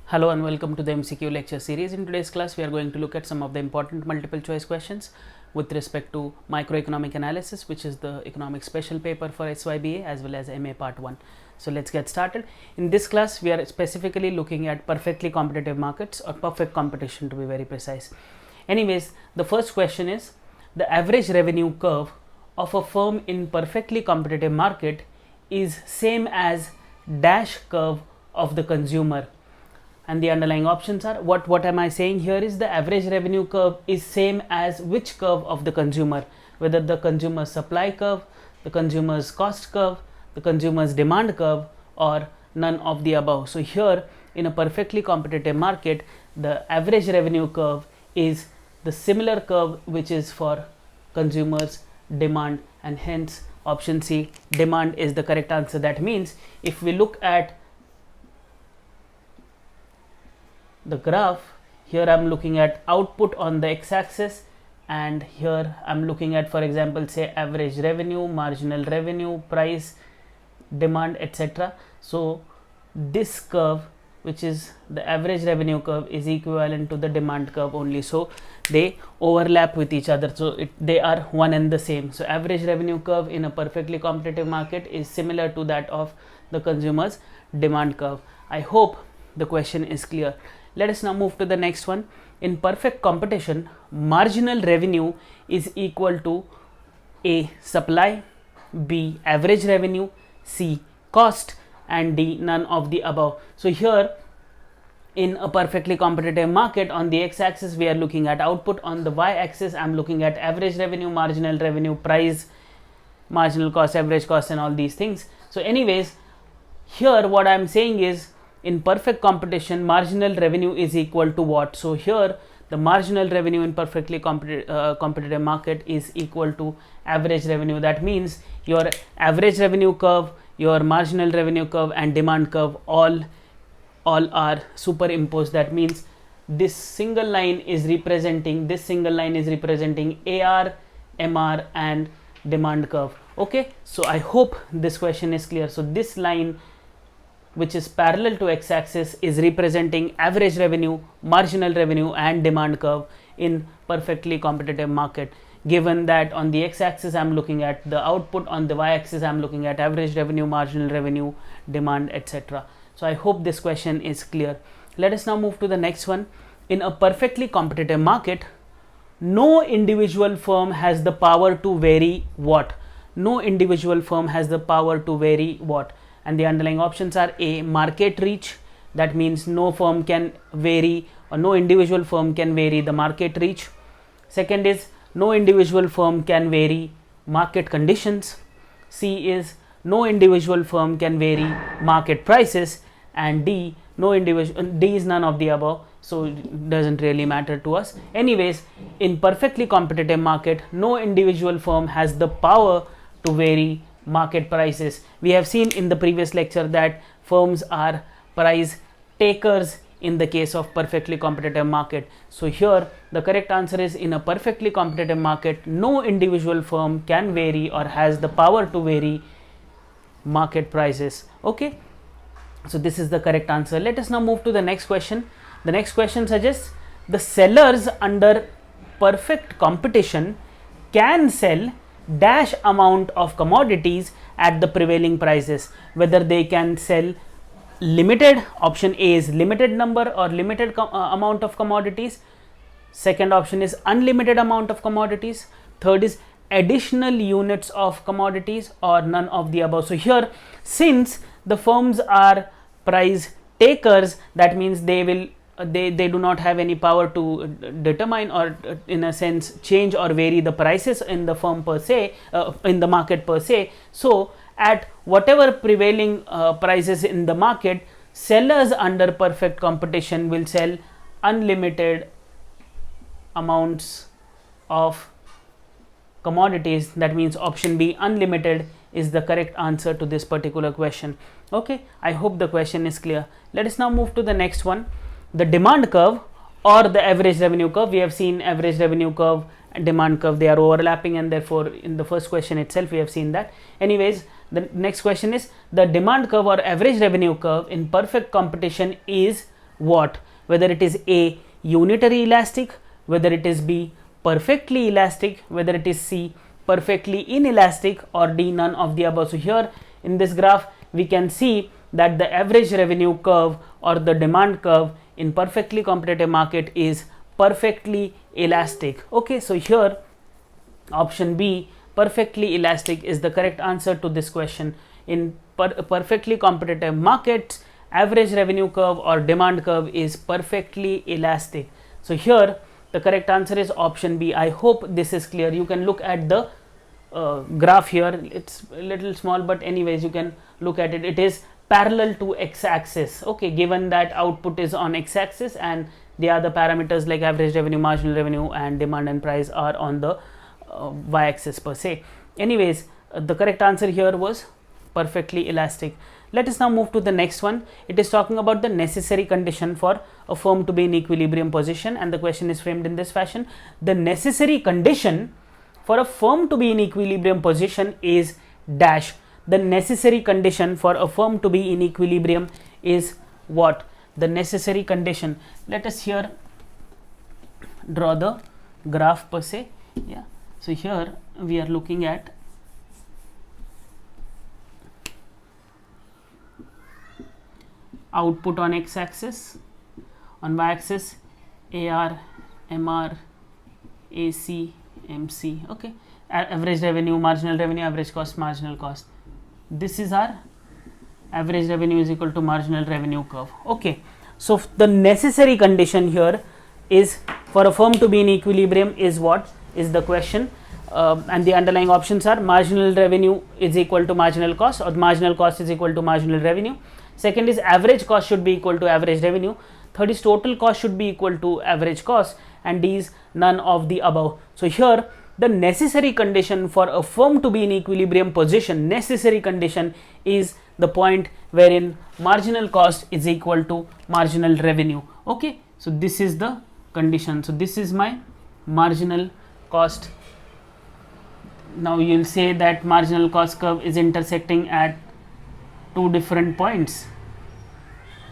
Hello and welcome to the MCQ lecture series. In today's class, we are going to look at some of the important multiple choice questions with respect to microeconomic analysis, which is the economic special paper for SYBA as well as MA Part 1. So let's get started. In this class, we are specifically looking at perfectly competitive markets or perfect competition to be very precise. Anyways, the first question is the average revenue curve of a firm in perfectly competitive market is same as dash curve of the consumer. And the underlying options are what am I saying here is the average revenue curve is same as which curve of the consumer, whether the consumer supply curve, the consumer's cost curve, the consumer's demand curve, or none of the above. So here in a perfectly competitive market, the average revenue curve is the similar curve which is for consumers demand, and hence option C, demand, is the correct answer. That means if we look at the graph, here I'm looking at output on the x-axis, and here I'm looking at, for example, say average revenue, marginal revenue, price, demand, etc. So this curve, which is the average revenue curve, is equivalent to the demand curve only, so they overlap with each other, so they are one and the same. So average revenue curve in a perfectly competitive market is similar to that of the consumer's demand curve. I hope the question is clear. Let us now move to the next one. In perfect competition, marginal revenue is equal to A, supply, B, average revenue, C, cost, and D, none of the above. So here in a perfectly competitive market, on the x-axis we are looking at output, on the y-axis I'm looking at average revenue, marginal revenue, price, marginal cost, average cost, and all these things. So anyways, here what I'm saying is in perfect competition, marginal revenue is equal to what? So here the marginal revenue in perfectly competitive market is equal to average revenue. That means your average revenue curve, your marginal revenue curve, and demand curve all are superimposed. That means this single line is representing AR, MR, and demand curve. Okay, so I hope this question is clear. So this line, which is parallel to x-axis, is representing average revenue, marginal revenue, and demand curve in perfectly competitive market. Given that on the x-axis I'm looking at the output, on the y-axis I'm looking at average revenue, marginal revenue, demand, etc. So I hope this question is clear. Let us now move to the next one. In a perfectly competitive market, no individual firm has the power to vary what? No individual firm has the power to vary what? And the underlying options are A, market reach. That means no firm can vary, or no individual firm can vary the market reach. Second is no individual firm can vary market conditions. C is no individual firm can vary market prices. And D, D is none of the above, so it doesn't really matter to us. Anyways, in perfectly competitive market, no individual firm has the power to vary market prices. We have seen in the previous lecture that firms are price takers in the case of perfectly competitive market. So here the correct answer is, in a perfectly competitive market, no individual firm can vary or has the power to vary market prices. Okay, so this is the correct answer. Let us now move to the next question. The next question suggests the sellers under perfect competition can sell dash amount of commodities at the prevailing prices. Whether they can sell limited, option A is limited number or limited amount of commodities. Second option is unlimited amount of commodities. Third is additional units of commodities, or none of the above. So here, since the firms are price takers, that means they do not have any power to determine, or in a sense change or vary the prices in the firm per se, in the market per se. So at whatever prevailing prices in the market, sellers under perfect competition will sell unlimited amounts of commodities. That means option B, unlimited, is the correct answer to this particular question. Okay, I hope the question is clear. Let us now move to the next one. The demand curve or the average revenue curve. We have seen average revenue curve and demand curve, they are overlapping, and therefore in the first question itself we have seen that. Anyways, the next question is the demand curve or average revenue curve in perfect competition is what? Whether it is A, unitary elastic, whether it is B, perfectly elastic, whether it is C, perfectly inelastic, or D, none of the above. So here in this graph we can see that the average revenue curve or the demand curve in perfectly competitive market is perfectly elastic. Okay, so here option B, perfectly elastic, is the correct answer to this question. In perfectly competitive markets, average revenue curve or demand curve is perfectly elastic. So here the correct answer is option B. I hope this is clear. You can look at the graph here. It's a little small, but anyways you can look at it. It is parallel to x-axis. Okay, given that output is on x-axis and the other parameters like average revenue, marginal revenue, and demand and price are on the y-axis per se. Anyways, the correct answer here was perfectly elastic. Let us now move to the next one. It is talking about the necessary condition for a firm to be in equilibrium position, and the question is framed in this fashion. The necessary condition for a firm to be in equilibrium position is dash. The necessary condition for a firm to be in equilibrium is what? The necessary condition. Let us here draw the graph per se. Yeah. So here we are looking at output on x-axis, on y-axis AR, MR, AC, MC. Okay, average revenue, marginal revenue, average cost, marginal cost. This is our average revenue is equal to marginal revenue curve. Okay, so the necessary condition here is for a firm to be in equilibrium is what is the question, and the underlying options are marginal revenue is equal to marginal cost, or marginal cost is equal to marginal revenue. Second is average cost should be equal to average revenue. Third is total cost should be equal to average cost, and D is none of the above. So here the necessary condition for a firm to be in equilibrium position, necessary condition is the point wherein marginal cost is equal to marginal revenue. Okay, so this is the condition. So this is my marginal cost. Now you will say that marginal cost curve is intersecting at two different points,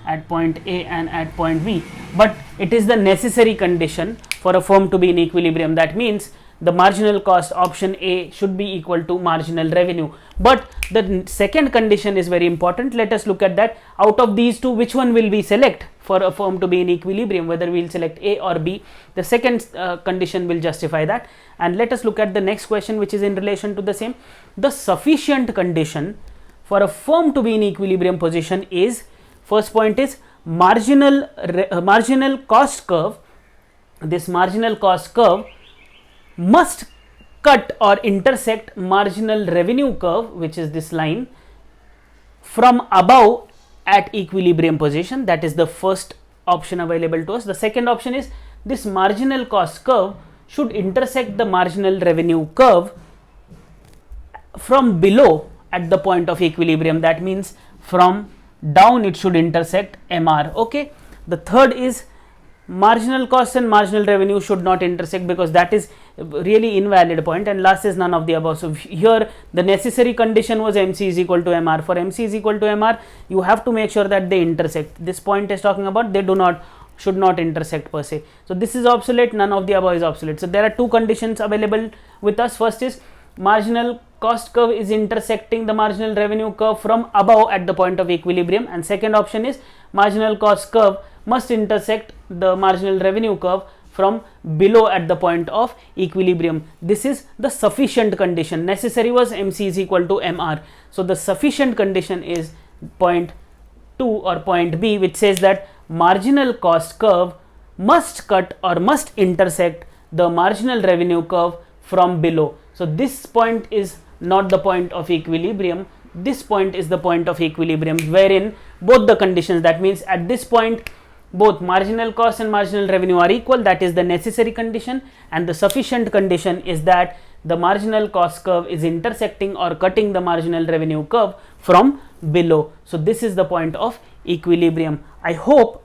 at point A and at point B, but it is the necessary condition for a firm to be in equilibrium. That means the marginal cost, option A, should be equal to marginal revenue. But the second condition is very important. Let us look at that. Out of these two, which one will we select for a firm to be in equilibrium, whether we will select A or B? The second condition will justify that. And let us look at the next question, which is in relation to the same. The sufficient condition for a firm to be in equilibrium position is, first point is marginal cost curve. This marginal cost curve must cut or intersect marginal revenue curve, which is this line, from above at equilibrium position. That is the first option available to us. The second option is this marginal cost curve should intersect the marginal revenue curve from below at the point of equilibrium. That means from down it should intersect MR. Okay. The third is marginal cost and marginal revenue should not intersect, because that is really invalid point. And last is none of the above. So here the necessary condition was MC is equal to MR. For MC is equal to MR, you have to make sure that they intersect. This point is talking about they should not intersect per se. So this is obsolete, none of the above is obsolete. So there are two conditions available with us. First is marginal cost curve is intersecting the marginal revenue curve from above at the point of equilibrium, and second option is marginal cost curve must intersect the marginal revenue curve from below at the point of equilibrium. This is the sufficient condition. Necessary was MC is equal to MR. So the sufficient condition is point 2 or point B, which says that marginal cost curve must cut or must intersect the marginal revenue curve from below. So this point is not the point of equilibrium. This point is the point of equilibrium, wherein both the conditions, that means at this point both marginal cost and marginal revenue are equal. That is the necessary condition, and the sufficient condition is that the marginal cost curve is intersecting or cutting the marginal revenue curve from below. So this is the point of equilibrium. I hope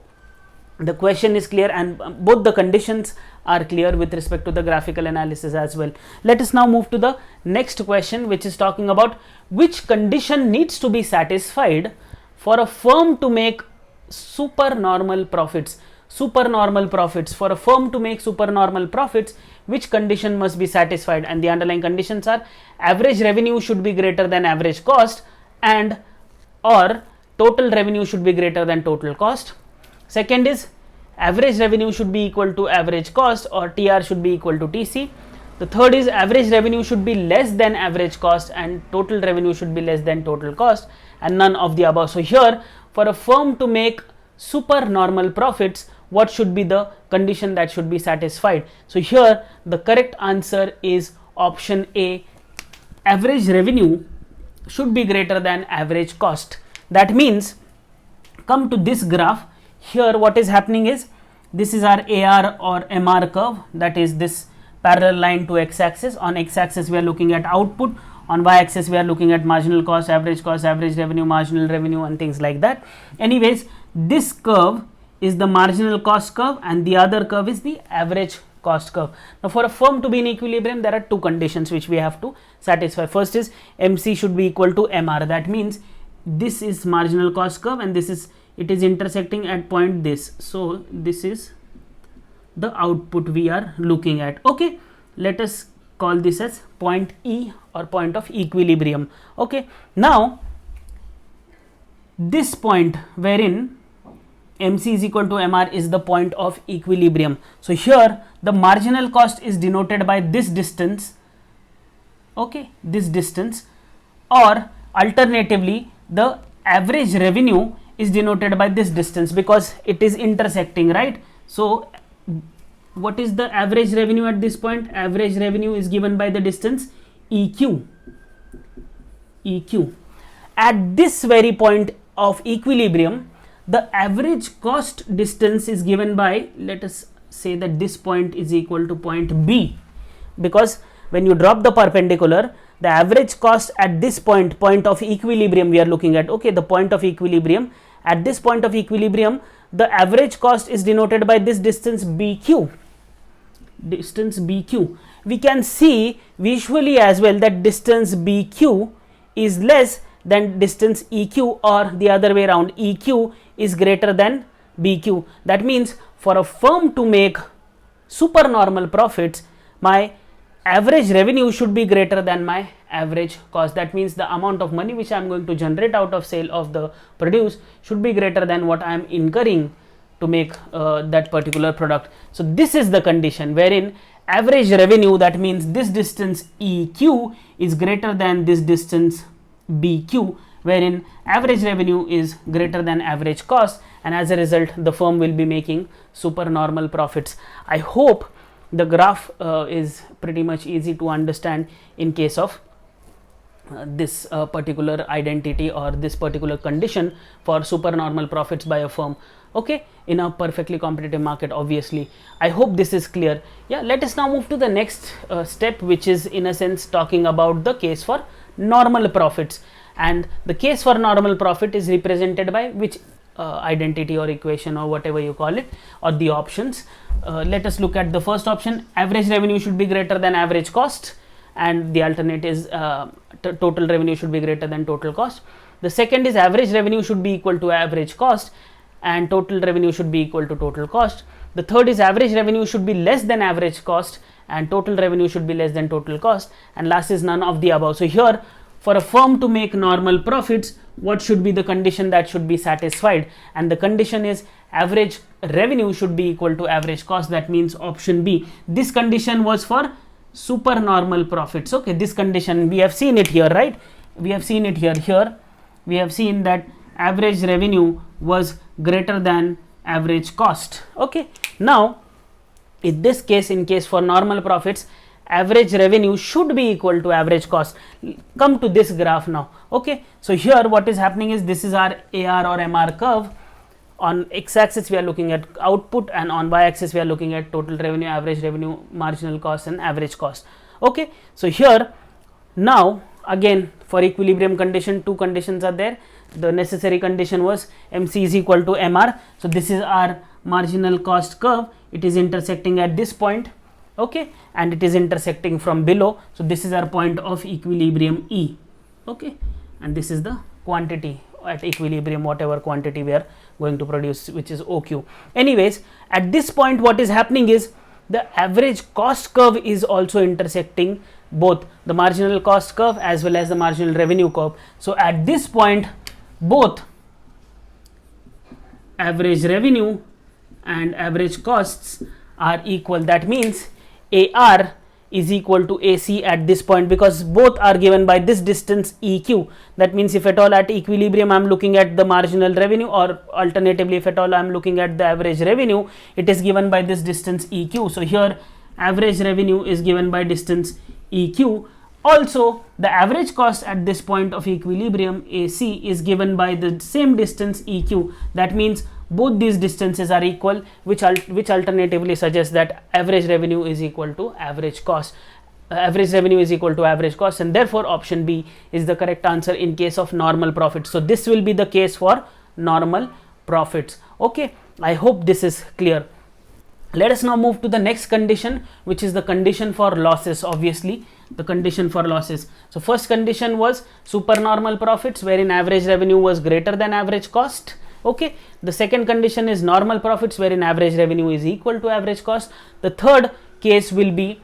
the question is clear, and both the conditions are clear with respect to the graphical analysis as well. Let us now move to the next question, which is talking about which condition needs to be satisfied for a firm to make supernormal profits. Supernormal profits. For a firm to make supernormal profits, which condition must be satisfied? And the underlying conditions are average revenue should be greater than average cost, and or total revenue should be greater than total cost. Second is average revenue should be equal to average cost, or TR should be equal to TC. The third is average revenue should be less than average cost and total revenue should be less than total cost, and none of the above. So here, for a firm to make supernormal profits, what should be the condition that should be satisfied? So here the correct answer is option A, average revenue should be greater than average cost. That means, come to this graph. Here what is happening is, this is our AR or MR curve, that is this parallel line to x-axis. On x-axis we are looking at output, on y-axis we are looking at marginal cost, average revenue, marginal revenue, and things like that. Anyways, this curve is the marginal cost curve and the other curve is the average cost curve. Now for a firm to be in equilibrium, there are two conditions which we have to satisfy. First is MC should be equal to MR. That means this is marginal cost curve and this is, it is intersecting at point this. So this is the output we are looking at. Okay, let us call this as point E or point of equilibrium. Okay, now this point wherein MC is equal to MR is the point of equilibrium. So here the marginal cost is denoted by this distance, okay, this distance, or alternatively the average revenue is denoted by this distance because it is intersecting, right? So what is the average revenue at this point? Average revenue is given by the distance EQ. At this very point of equilibrium, the average cost distance is given by, let us say that this point is equal to point B, because when you drop the perpendicular, the average cost at this point of equilibrium we are looking at, okay, the point of equilibrium, at this point of equilibrium the average cost is denoted by this distance BQ. We can see visually as well that distance BQ is less than distance EQ, or the other way around, EQ is greater than BQ. That means for a firm to make supernormal profits, my average revenue should be greater than my average cost. That means the amount of money which I am going to generate out of sale of the produce should be greater than what I am incurring to make that particular product. So this is the condition wherein average revenue, that means this distance EQ is greater than this distance BQ, wherein average revenue is greater than average cost, and as a result the firm will be making supernormal profits. I hope the graph is pretty much easy to understand in case of this particular identity or this particular condition for supernormal profits by a firm, okay, in a perfectly competitive market. Obviously, I hope this is clear. Yeah, let us now move to the next step, which is in a sense talking about the case for normal profits. And the case for normal profit is represented by which identity or equation or whatever you call it, or the options. Let us look at the first option. Average revenue should be greater than average cost, and the alternate is total revenue should be greater than total cost. The second is average revenue should be equal to average cost and total revenue should be equal to total cost. The third is average revenue should be less than average cost and total revenue should be less than total cost, and last is none of the above. So here, for a firm to make normal profits, what should be the condition that should be satisfied? And the condition is average revenue should be equal to average cost. That means option B. This condition was for supernormal profits. Okay, this condition we have seen it here, right? We have seen it here. Here we have seen that average revenue was greater than average cost. Okay, now in this case, in case for normal profits, average revenue should be equal to average cost. Come to this graph now. Okay, so here what is happening is, this is our AR or MR curve. On x-axis we are looking at output, and on y-axis we are looking at total revenue, average revenue, marginal cost, and average cost. Okay, so here now again for equilibrium condition, two conditions are there. The necessary condition was MC is equal to MR. So this is our marginal cost curve. It is intersecting at this point, okay, and it is intersecting from below. So this is our point of equilibrium E, okay, and this is the quantity at equilibrium, whatever quantity we are going to produce, which is OQ. Anyways, at this point what is happening is the average cost curve is also intersecting both the marginal cost curve as well as the marginal revenue curve. So at this point both average revenue and average costs are equal. That means AR is equal to AC at this point, because both are given by this distance EQ. That means if at all at equilibrium I am looking at the marginal revenue, or alternatively if at all I am looking at the average revenue, it is given by this distance EQ. So here average revenue is given by distance EQ. Also the average cost at this point of equilibrium AC is given by the same distance EQ. That means both these distances are equal, which alternatively suggests that average revenue is equal to average cost. Average revenue is equal to average cost, and therefore option B is the correct answer in case of normal profits. So this will be the case for normal profits. Okay, I hope this is clear. Let us now move to the next condition, which is the condition for losses. Obviously the condition for losses. So first condition was supernormal profits, wherein average revenue was greater than average cost. Okay, the second condition is normal profits, wherein average revenue is equal to average cost. The third case will be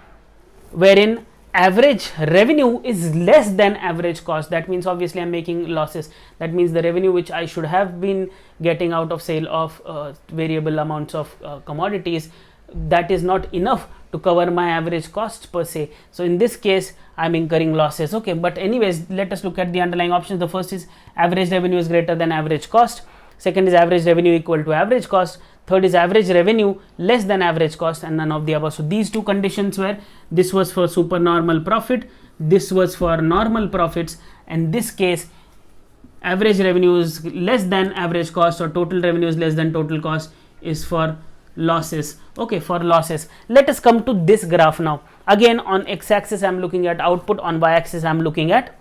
wherein average revenue is less than average cost. That means obviously I'm making losses. That means the revenue which I should have been getting out of sale of variable amounts of commodities, that is not enough to cover my average cost per se. So in this case I'm incurring losses. Okay, but anyways, let us look at the underlying options. The first is average revenue is greater than average cost. Second is average revenue equal to average cost. Third is average revenue less than average cost, and none of the above. So these two conditions were, this was for supernormal profit, this was for normal profits, and this case average revenue is less than average cost, or total revenue is less than total cost, is for losses. Okay, for losses. Let us come to this graph now. Again, on x-axis I am looking at output, on y-axis I am looking at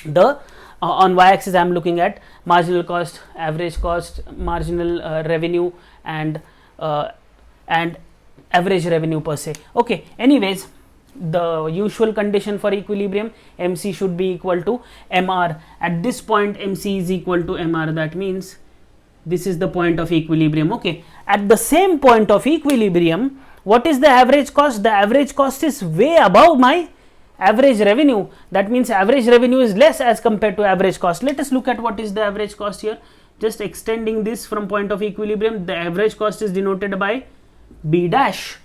the on y-axis I am looking at marginal cost, average cost, marginal revenue, and average revenue per se. Okay, anyways, the usual condition for equilibrium, MC should be equal to MR. At this point MC is equal to MR. That means this is the point of equilibrium. Okay, at the same point of equilibrium, what is the average cost? The average cost is way above my average revenue. That means average revenue is less as compared to average cost. Let us look at what is the average cost here. Just extending this from point of equilibrium, the average cost is denoted by B dash.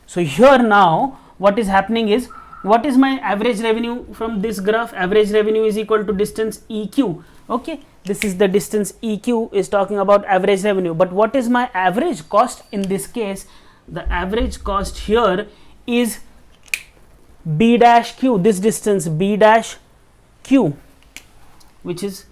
So here now what is happening is, what is my average revenue from this graph? Average revenue is equal to distance EQ. Okay, this is the distance EQ is talking about average revenue. But what is my average cost in this case? The average cost here is B dash Q, this distance B dash Q, which is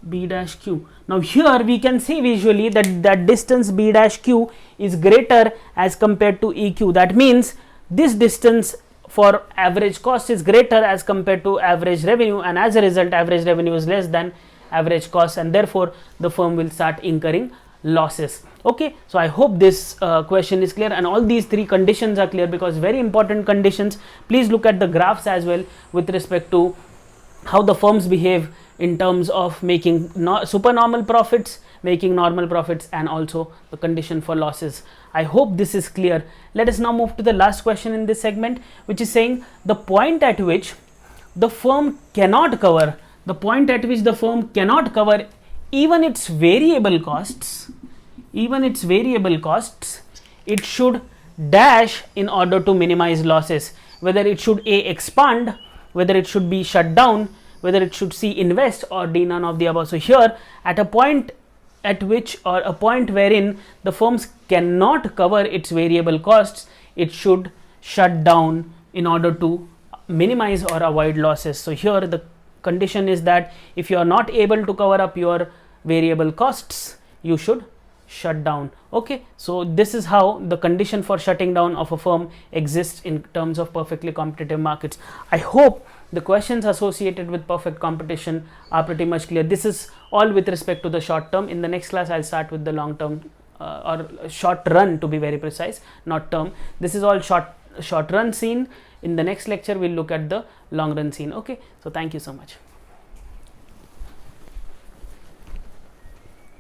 B dash Q. Now here we can see visually that that distance B dash Q is greater as compared to EQ. That means this distance for average cost is greater as compared to average revenue, and as a result average revenue is less than average cost, and therefore the firm will start incurring losses. Okay, so I hope this question is clear, and all these three conditions are clear, because very important conditions. Please look at the graphs as well with respect to how the firms behave in terms of making supernormal profits, making normal profits, and also the condition for losses. I hope this is clear. Let us now move to the last question in this segment, which is saying the point at which the firm cannot cover, even its variable costs, it should dash in order to minimize losses. Whether it should A, expand, whether it should B, shut down, whether it should C, invest, or D, none of the above. So here at a point at which, or a point wherein the firms cannot cover its variable costs, it should shut down in order to minimize or avoid losses. So here the condition is that if you are not able to cover up your variable costs, you should shut down. Okay, so this is how the condition for shutting down of a firm exists in terms of perfectly competitive markets. I hope the questions associated with perfect competition are pretty much clear. This is all with respect to the short term. In the next class I'll start with the long term or short run, to be very precise, not term. This is all short run scene. In the next lecture we'll look at the long run scene. Okay, so thank you so much.